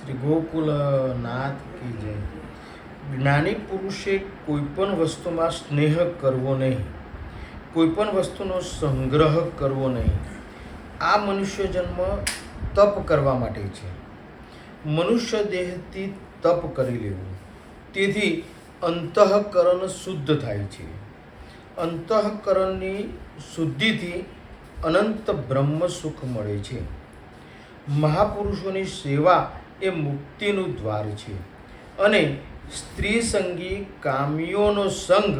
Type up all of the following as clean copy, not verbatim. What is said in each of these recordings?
શ્રી ગોકુલનાથ કી જય. જ્ઞાની પુરુષે કોઈ પણ વસ્તુમાં સ્નેહ કરવો નહીં, કોઈ પણ વસ્તુનો સંગ્રહ કરવો નહીં. આ મનુષ્ય જન્મ તપ કરવા માટે છે. મનુષ્ય દેહથી તપ કરી લેવું, તેથી અંતઃકરણ શુદ્ધ થાય છે. અંતઃકરણની શુદ્ધિથી અનંત બ્રહ્મ સુખ મળે છે. મહાપુરુષોની સેવા એ મુક્તિનું દ્વાર છે અને સ્ત્રી સંગી કામીઓનો સંગ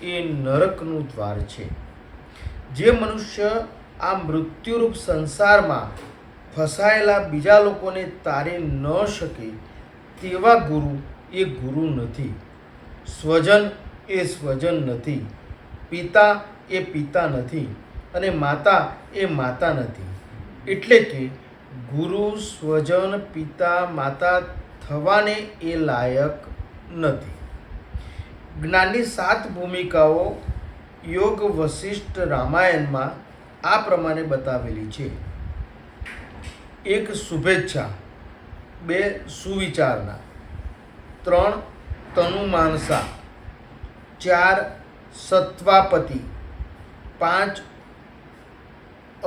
એ નરકનું દ્વાર છે. જે મનુષ્ય આ મૃત્યુરૂપ સંસારમાં ફસાયેલા બીજા લોકોને તારી ન શકે તેવા ગુરુ એ ગુરુ નથી, સ્વજન એ સ્વજન નથી, પિતા એ પિતા નથી અને માતા એ માતા નથી. એટલે કે ગુરુ, સ્વજન, પિતા, માતા થવાને એ લાયક નથી. જ્ઞાનની 7 ભૂમિકાઓ યોગ વશિષ્ઠ રામાયણમાં આ પ્રમાણે બતાવેલી છે. 1 શુભેચ્છા, 2 સુવિચારના, 3 તનુમાનસા, 4 સત્વાપતિ, 5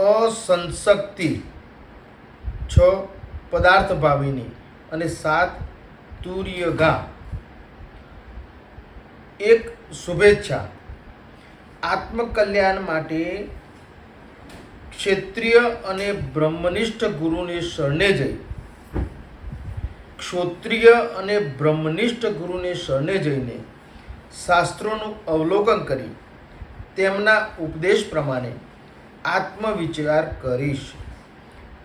અસંશક્તિ, 6 પદાર્થ ભાવિની અને 7 તુર્યગા. 1 શુભેચ્છા, આત્મકલ્યાણ માટે ક્ષેત્રિય અને બ્રહ્મનિષ્ઠ ગુરુને શરણે જઈ જઈને શાસ્ત્રોનું અવલોકન કરી તેમના ઉપદેશ પ્રમાણે આત્મવિચાર કરીશ.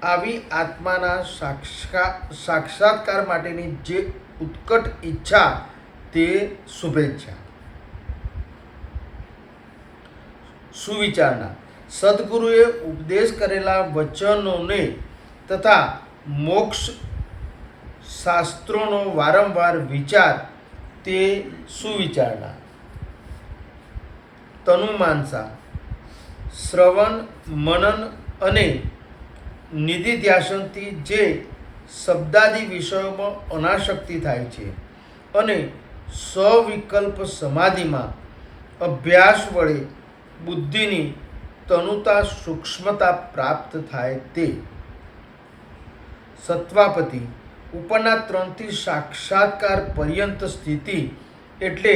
આવી આત્માના સાક્ષાત્કાર માટેની જે ઉત્કટ ઈચ્છા તે શુભેચ્છા. સુવિચારના, સદગુરુએ ઉપદેશ કરેલા વચનોને તથા મોક્ષ શાસ્ત્રોનો વારંવાર વિચાર તે સુવિચારના. તનુમાનસા, શ્રવણ, મનન અને નિધિધ્યાસનથી જે શબ્દાદિ વિષયોમાં અનાસક્તિ થાય છે અને સવિકલ્પ સમાધિમાં અભ્યાસ વડે બુદ્ધિની તનુતા સૂક્ષ્મતા પ્રાપ્ત થાય તે. સત્વાપતિ, ઉપરના 3થી સાક્ષાત્કાર પર્યંત સ્થિતિ એટલે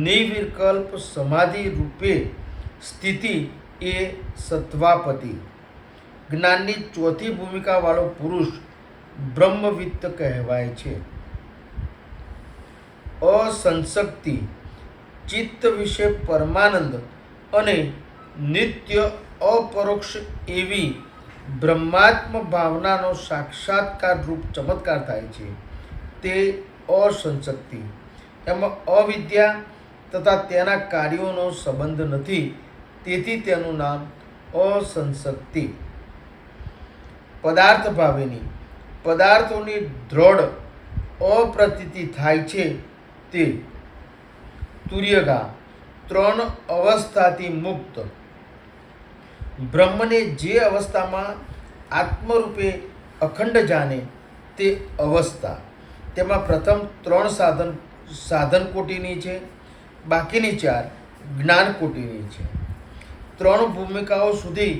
નિર્વિકલ્પ સમાધિ રૂપે સ્થિતિ એ સત્વાપતિ. જ્ઞાનની 4થી ભૂમિકાવાળો પુરુષ બ્રહ્મવિત્ત કહેવાય છે. અસંશક્તિ, ચિત્ત વિશે પરમાનંદ અને નિત્ય અપરોક્ષ એવી બ્રહ્માત્મ ભાવનાનો સાક્ષાત્કાર રૂપ ચમત્કાર થાય છે તે અસંશક્તિ. એમાં અવિદ્યા તથા તેના કાર્યોનો સંબંધ નથી, તેથી તેનું નામ અસંશક્તિ. પદાર્થ ભાવેની, પદાર્થોની દ્રઢ અપ્રતીતિ થાય છે તે. તુર્યગા, 3 અવસ્થાથી મુક્ત. બ્રહ્મને જે અવસ્થામાં આત્મરૂપે અખંડ જાણે તે અવસ્થા. તેમાં પ્રથમ 3 સાધન કોટીની છે, બાકીની 4 જ્ઞાન કોટીની છે. 3 ભૂમિકાઓ સુધી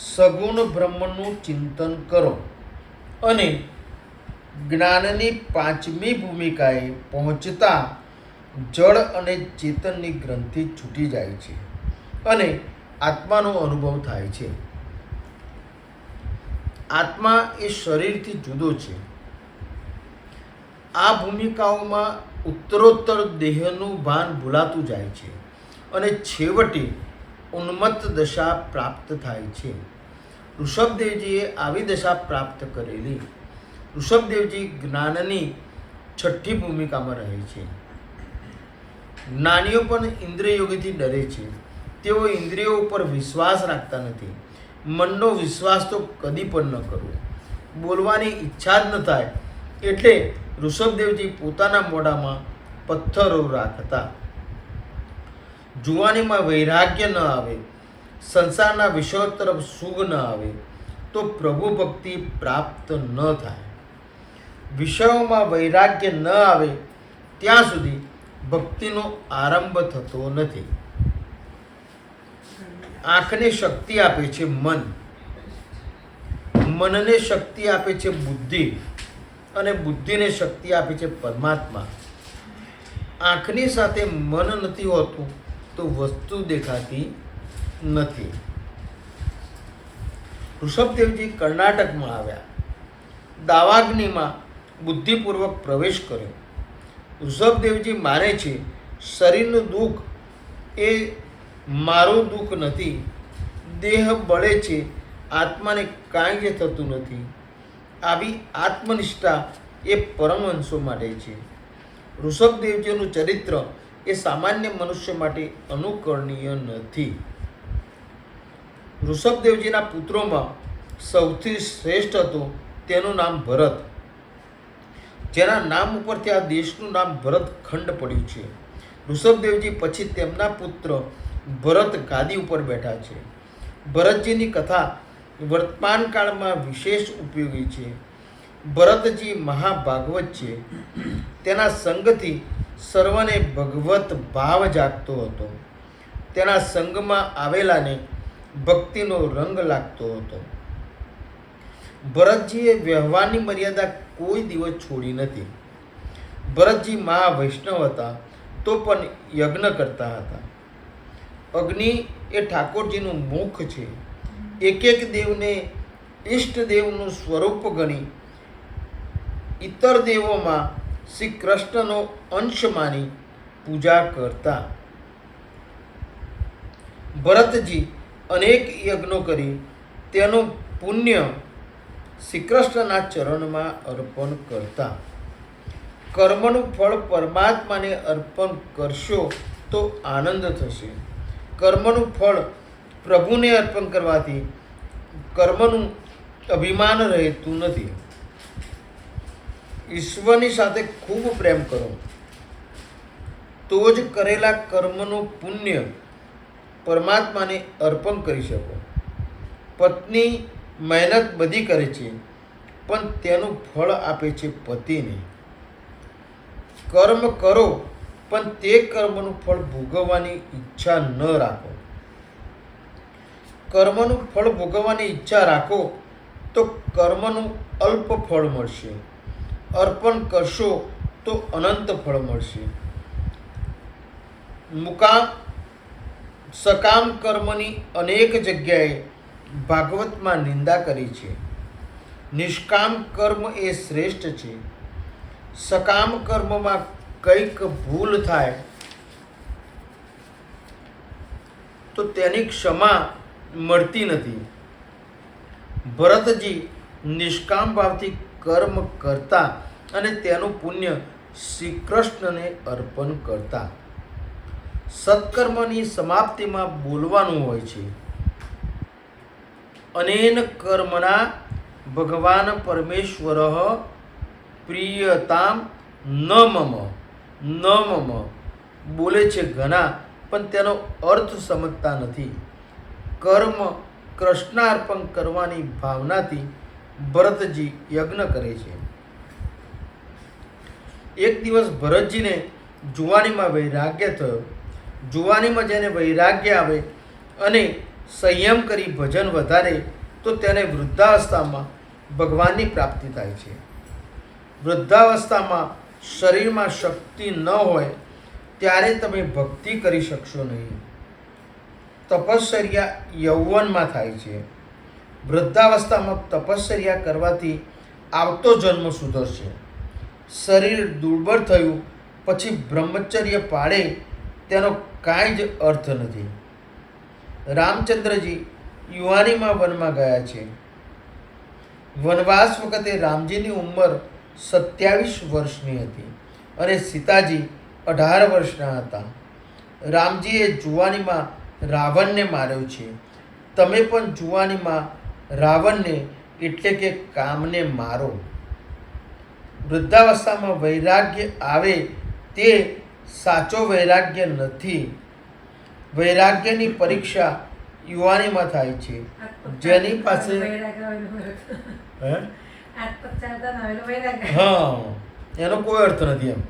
સગુણ બ્રહ્મનું ચિંતન કરો અને જ્ઞાનની 5મી ભૂમિકાએ પહોંચતા જળ અને ચેતનની ગ્રંથિ છૂટી જાય છે અને આત્માનો અનુભવ થાય છે. આત્મા એ શરીરથી જુદો છે. આ ભૂમિકાઓમાં ઉત્તરોત્તર દેહનું ભાન ભૂલાતું જાય છે અને છેવટે ઉન્મત્ત દશા પ્રાપ્ત થાય છે. ઋષભદેવજીએ આવી દશા પ્રાપ્ત કરેલી. ઋષભદેવજી જ્ઞાનની 6ઠી ભૂમિકામાં રહે છે. જ્ઞાનીઓ પણ ઇન્દ્રિયોગથી ડરે છે. તેઓ ઇન્દ્રિયો ઉપર વિશ્વાસ રાખતા નથી. મનનો વિશ્વાસ તો કદી પણ ન કરવો. બોલવાની ઈચ્છા જ ન થાય એટલે ઋષભદેવજી પોતાના મોઢામાં પથ્થરો રાખતા. જુવાનીમાં વૈરાગ્ય ન આવે, સંસારના વિષયો તરફ સુગ ન આવે તો પ્રભુ ભક્તિ પ્રાપ્ત ન થાય. વિષયોમાં વૈરાગ્ય ન આવે ત્યાં સુધી ભક્તિનો આરંભ થતો નથી. આંખને શક્તિ આપે છે મન, મનને શક્તિ આપે છે બુદ્ધિ, અને બુદ્ધિને શક્તિ આપે છે પરમાત્મા. આંખની સાથે મન નથી હોતું તો વસ્તુ દેખાતી નથી. ઋષભદેવજી કર્ણાટકમાં આવ્યા, દાવાગ્નિમાં બુદ્ધિપૂર્વક પ્રવેશ કર્યો. ઋષભદેવજી માને છે શરીરનું દુઃખ એ મારું દુઃખ નથી, દેહ બળે છે, આત્માને કાંઈ જ થતું નથી. આવી આત્મનિષ્ઠા એ પરમહંસો માટે છે. ઋષભદેવજીનું ચરિત્ર એ સામાન્ય મનુષ્ય માટે અનુકરણીય નથી. ઋષભદેવજીના પુત્રોમાં સૌથી શ્રેષ્ઠ હતો તેનું નામ ભરત, જેના નામ ઉપરથી આ દેશનું નામ ભરતખંડ પડ્યું છે. ઋષભદેવજી પછી તેમના પુત્ર ભરત ગાદી ઉપર બેઠા છે. ભરતજીની કથા વર્તમાન કાળમાં વિશેષ ઉપયોગી છે. ભરતજી મહાભાગવત છે. તેના સંગથી સર્વને ભગવત ભાવ જાગતો હતો. તેના સંગમાં આવેલાને ભક્તિનો રંગ લાગતો હતો. ભરતજીએ વ્યવહારની મર્યાદા કોઈ દિવસ છોડી નથી. ભરતજી મહાવૈષ્ણવ હતા તો પણ યજ્ઞ કરતા હતા. અગ્નિ એ ઠાકોરજીનું મુખ છે. એક એક દેવને ઈષ્ટદેવનું સ્વરૂપ ગણી ઇતર દેવોમાં શ્રી કૃષ્ણનો અંશ માની પૂજા કરતા. ભરતજી અનેક યજ્ઞો કરી તેનું પુણ્ય શ્રી કૃષ્ણના ચરણમાં અર્પણ કરતા. કર્મનું ફળ પરમાત્માને અર્પણ કરશો તો આનંદ થશે. કર્મનું ફળ પ્રભુને અર્પણ કરવાથી કર્મનું અભિમાન રહેતું નથી. ઈશ્વરની સાથે ખૂબ પ્રેમ કરો તો જ કરેલા કર્મનું પુણ્ય પરમાત્માને અર્પણ કરી શકો. પત્ની મહેનત બધી કરે છે પણ તેનું ફળ આપે છે પતિને. કર્મ કરો પણ તે કર્મનું ફળ ભોગવવાની ઈચ્છા ન રાખો. કર્મનું ફળ ભોગવવાની ઈચ્છા રાખો તો કર્મનું અલ્પ ફળ મળશે. અર્પણ કરશો તો અનંત ફળ મળશે. સકામ કર્મની અનેક જગ્યાએ ભાગવતમાં નિંદા કરી છે. નિષ્કામ કર્મ એ શ્રેષ્ઠ છે. સકામ કર્મમાં કંઈક ભૂલ થાય તો તેની ક્ષમા મળતી નથી. ભરતજી નિષ્કામ ભાવથી કર્મ કરતા અને તેનું પુણ્ય શ્રી કૃષ્ણને અર્પણ કરતા. સત્કર્મની સમાપ્તિમાં બોલવાનું હોય છે, અનેન કર્મના ભગવાન પરમેશ્વર પ્રિયતામ ન મમ બોલે છે ઘણા પણ તેનો અર્થ સમજતા નથી. કર્મ કૃષ્ણાર્પણ કરવાની ભાવનાથી ભરતજી યજ્ઞ કરે છે. એક દિવસ ભરતજીને જુવાનીમાં વૈરાગ્ય થયો. જુવાનીમાં જેને વૈરાગ્ય આવે અને સંયમ કરી ભજન વધારે તો તેને વૃદ્ધાવસ્થામાં ભગવાનની પ્રાપ્તિ થાય છે. વૃદ્ધાવસ્થામાં શરીરમાં શક્તિ ન હોય ત્યારે તમે ભક્તિ કરી શકશો નહીં. તપશ્ચર્યા યૌવનમાં થાય છે. વૃદ્ધાવસ્થામાં તપશ્ચર્યા કરવાથી આવતો જન્મ સુધરશે. શરીર દુર્બળ થયું પછી બ્રહ્મચર્ય પાળે તેનો કાંઈ જ અર્થ નથી. રામચંદ્રજી યુવાનીમાં વનમાં ગયા છે. વનવાસ વખતે રામજીની ઉંમર 27 વર્ષની હતી અને સીતાજી 18 વર્ષના હતા. રામજીએ જુવાનીમાં રાવણને માર્યો છે. તમે પણ જુવાનીમાં રાવણને એટલે કે કામને મારો. વૃદ્ધાવસ્થામાં વૈરાગ્ય આવે તે સાચો વૈરાગ્ય નથી. વૈરાગ્યની પરીક્ષા યુવાનીમાં થાય છે. જેની પાસે હા, એનો કોઈ અર્થ નથી. એમ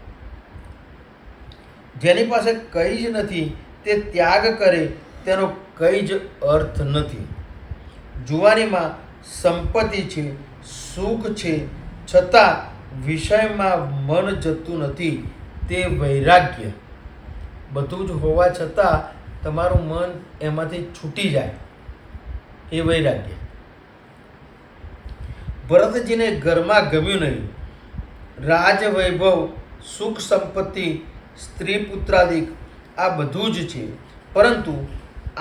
જેની પાસે કંઈ જ નથી તે ત્યાગ કરે તેનો કંઈ જ અર્થ નથી. જુવાનીમાં સંપત્તિ છે, સુખ છે, છતાં વિષયમાં મન જતું નથી, તે વૈરાગ્ય. બધું જ હોવા છતાં તમારું મન એમાંથી છૂટી જાય, એ વૈરાગ્ય. ભરતજીને ઘરમાં ગમ્યું નહીં. રાજ વૈભવ, સુખ સંપત્તિ, સ્ત્રી પુત્રાદિક આ બધું જ છે, પરંતુ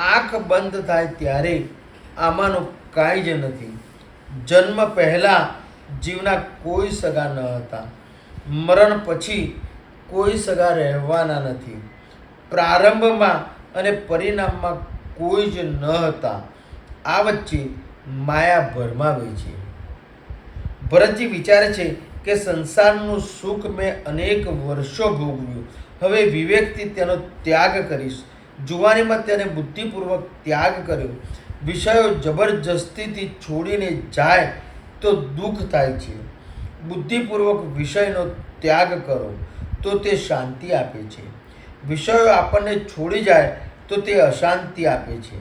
આંખ બંધ થાય ત્યારે આમાંનું કાંઈ જ નથી. જન્મ પહેલાં જીવના કોઈ સગા ન હતા, મરણ પછી કોઈ સગા રહેવાના નથી, પ્રારંભમાં અને પરિણામમાં કોઈ જ ન હતા, આ વચ્ચે માયા ભરમાવે છે. ભરતજી વિચારે છે કે સંસારનું સુખ મેં અનેક વર્ષો ભોગવ્યું, હવે વિવેકથી તેનો ત્યાગ કરીશ. જુવાનીમાં તેને બુદ્ધિપૂર્વક ત્યાગ કર્યો. વિષયો જબરજસ્તીથી છોડીને જાય તો દુઃખ થાય છે. બુદ્ધિપૂર્વક વિષયનો ત્યાગ કરો તો તે શાંતિ આપે છે. વિષયો આપણને છોડી જાય તો તે અશાંતિ આપે છે.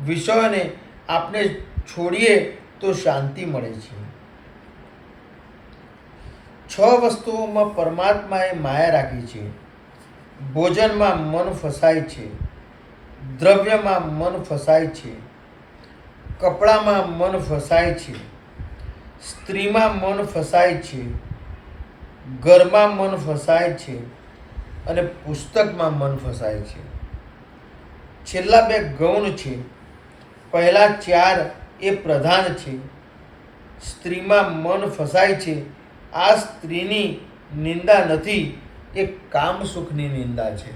વિષયોને આપણે છોડીએ તો શાંતિ મળે છે. 6 વસ્તુઓમાં પરમાત્માએ માયા રાખી છે. ભોજનમાં મન ફસાય છે, દ્રવ્યમાં મન ફસાય છે, કપડામાં મન ફસાય છે, સ્ત્રીમાં મન ફસાય છે, ઘરમાં મન ફસાય છે અને પુસ્તકમાં મન ફસાય છે. છેલ્લા 2 ગૌણ છે, પહેલા 4 એ પ્રધાન છે. સ્ત્રીમાં મન ફસાય છે, આ સ્ત્રીની નિંદા નથી, એ કામ સુખની નિંદા છે.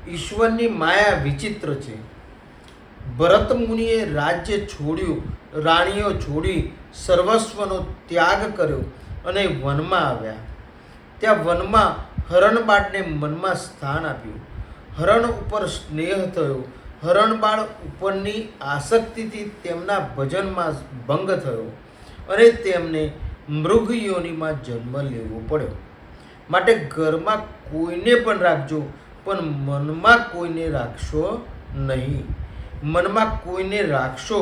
ઈશ્વરની માયા વિચિત્ર છે. ભરત મુનિએ રાજ્ય છોડ્યું, રાણીઓ છોડી, સર્વસ્વનો ત્યાગ કર્યો અને વનમાં આવ્યા. ત્યાં વનમાં હરણબાળને મનમાં સ્થાન આપ્યું. હરણ ઉપર સ્નેહ થયો. હરણબાળ ઉપરની આસક્તિથી તેમના ભજનમાં ભંગ થયો અને તેમને મૃગ યોનિમાં જન્મ લેવો પડ્યો. માટે ઘરમાં કોઈને પણ રાખજો, પણ મનમાં કોઈને રાખશો નહીં. મનમાં કોઈને રાખશો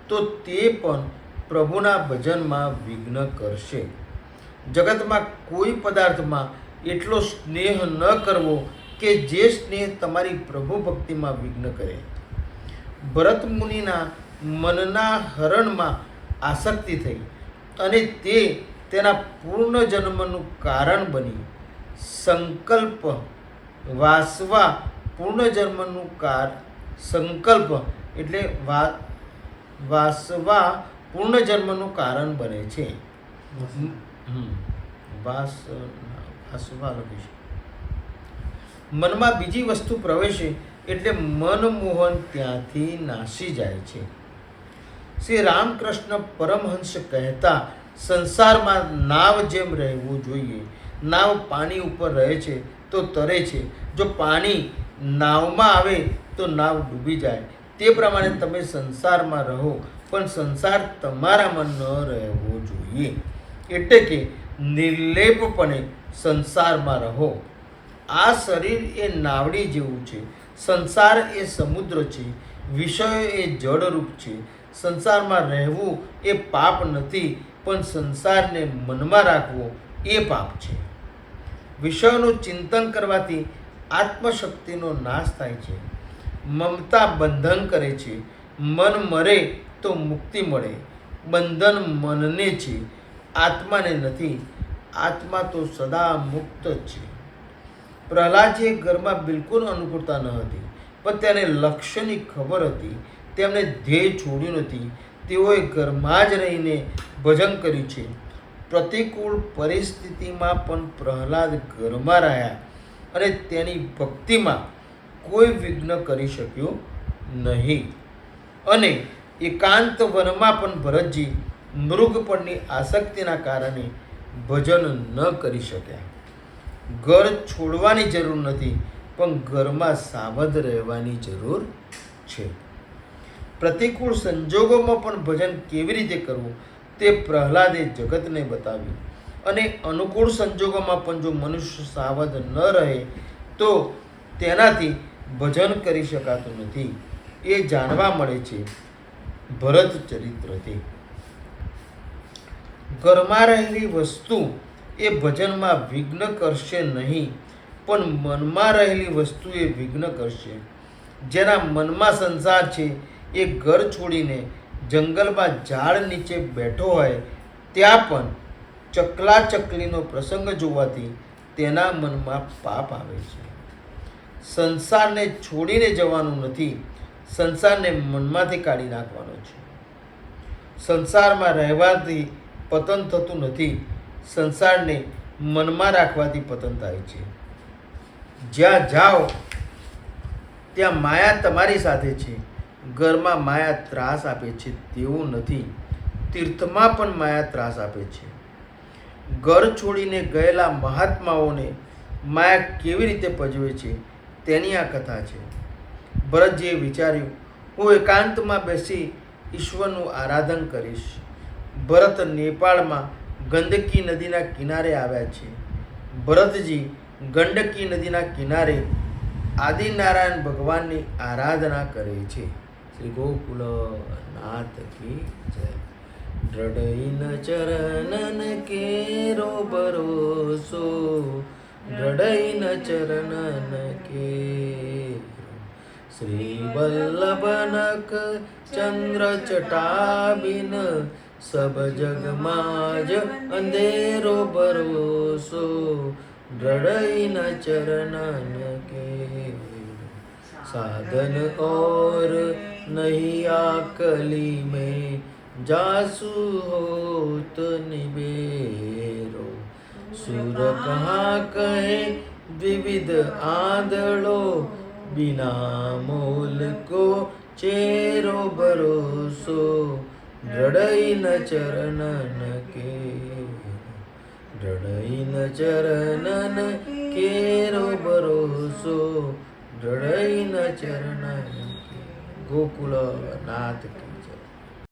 તો તે પણ પ્રભુના ભજનમાં વિઘ્ન કરશે. જગતમાં કોઈ પદાર્થમાં એટલો સ્નેહ ન કરવો કે જે સ્નેહ તમારી પ્રભુ ભક્તિમાં વિઘ્ન કરે. ભરત મુનિના મનના હરણમાં આસક્તિ થઈ અને તે તેના પૂર્ણ જન્મનું કારણ બની. સંકલ્પ વાસવા પૂર્ણજન્મનું સંકલ્પ એટલે વાસવા પૂર્ણજન્મનું કારણ બને છે. વાસવા લખીશ. મનમાં બીજી વસ્તુ પ્રવેશે એટલે મનમોહન ત્યાંથી નાસી જાય છે. શ્રી રામકૃષ્ણ પરમહંસ કહેતા, સંસારમાં નાવ જેમ રહેવું જોઈએ. નાવ પાણી ઉપર રહે છે તો તરે છે, જો પાણી નાવમાં આવે તો નાવ ડૂબી જાય. તે પ્રમાણે તમે સંસારમાં રહો, પણ સંસાર તમારામાં ન રહેવો જોઈએ. એટલે કે નિર્લેપપણે સંસારમાં રહો. આ શરીર એ નાવડી જેવું છે, સંસાર એ સમુદ્ર છે, વિષયો એ જળરૂપ છે. સંસારમાં રહેવું એ પાપ નથી, પણ સંસારને મનમાં રાખવો એ પાપ છે. વિષયોનું ચિંતન કરવાથી આત્મશક્તિનો નાશ થાય છે. મમતા બંધન કરે છે. મન મરે તો મુક્તિ મળે. બંધન મનને છે, આત્માને નથી. આત્મા તો સદા મુક્ત જ છે. પ્રહલાદજીએ ઘરમાં બિલકુલ અનુકૂળતા ન હતી, પણ તેને લક્ષ્યની ખબર હતી. તેમણે ધ્યેય છોડ્યું નથી. તેઓએ ઘરમાં જ રહીને ભજન કર્યું છે. પ્રતિકૂળ પરિસ્થિતિમાં પણ પ્રહલાદ ઘરમાં રહ્યા અને તેની ભક્તિમાં કોઈ વિઘ્ન કરી શક્યું નહીં. અને એકાંત વનમાં પણ ભરતજી મૃગ પરની આસક્તિના કારણે ભજન ન કરી શક્યા. ઘર છોડવાની જરૂર નથી, પણ ઘરમાં સાવધ રહેવાની જરૂર છે. પ્રતિકૂળ સંજોગોમાં પણ ભજન કેવી રીતે કરવું તે પ્રહલાદે જગતને બતાવ્યું. અને અનુકૂળ સંજોગોમાં પણ જો મનુષ્ય સાવધ ન રહે તો તેનાથી ભજન કરી શકાતું નથી. એ જાણવા મળે છે ભરત ચરિત્રથી. ઘરમાં રહેલી વસ્તુ એ ભજનમાં વિઘ્ન કરશે નહીં, પણ મનમાં રહેલી વસ્તુ એ વિઘ્ન કરશે. જેના મનમાં સંસાર છે એ ઘર છોડીને જંગલમાં ઝાડ નીચે બેઠો હોય ત્યાં પણ ચકલા ચકલીનો પ્રસંગ જોવાથી તેના મનમાં પાપ આવે છે. સંસારને છોડીને જવાનું નથી, સંસારને મનમાંથી કાઢી નાખવાનો છે. સંસારમાં રહેવાથી પતન થતું નથી, સંસારને મનમાં રાખવાથી પતન થાય છે. જ્યાં જાઓ ત્યાં માયા તમારી સાથે છે. ઘરમાં માયા ત્રાસ આપે છે તેવું નથી, તીર્થમાં પણ માયા ત્રાસ આપે છે. ઘર છોડીને ગયેલા મહાત્માઓને માયા કેવી રીતે પજવે છે તેની આ કથા છે. ભરતજીએ વિચાર્યું, હું એકાંતમાં બેસી ઈશ્વરનું આરાધન કરીશ. ભરત નેપાળમાં ગંડકી નદીના કિનારે આવ્યા છે. ભરતજી ગંડકી નદીના કિનારે આદિનારાયણ ભગવાનની આરાધના કરે છે. શ્રી ગોકુલનાથ કી જય. દ્રઢઈન ચરણન કેરો ભરોસો, દ્રઢઈન ચરણન કેરો. શ્રી વલ્લભનક ચંદ્ર ચટાબિન, સબ જગમાં જ અંધેરો ભરોસો, દ્રઢઈન ચરણન કેરો. साधन और नहीं आकली में, जासु होत निबेरो. सुर कहाँ कहे द्विविध आंधड़ो, बिना मोल को चेरो भरोसो, दृढ़ चरणन के, दृढ़ चरणन केरो भरोसो, दृढ़ चरणन के. गोकुलनाथ की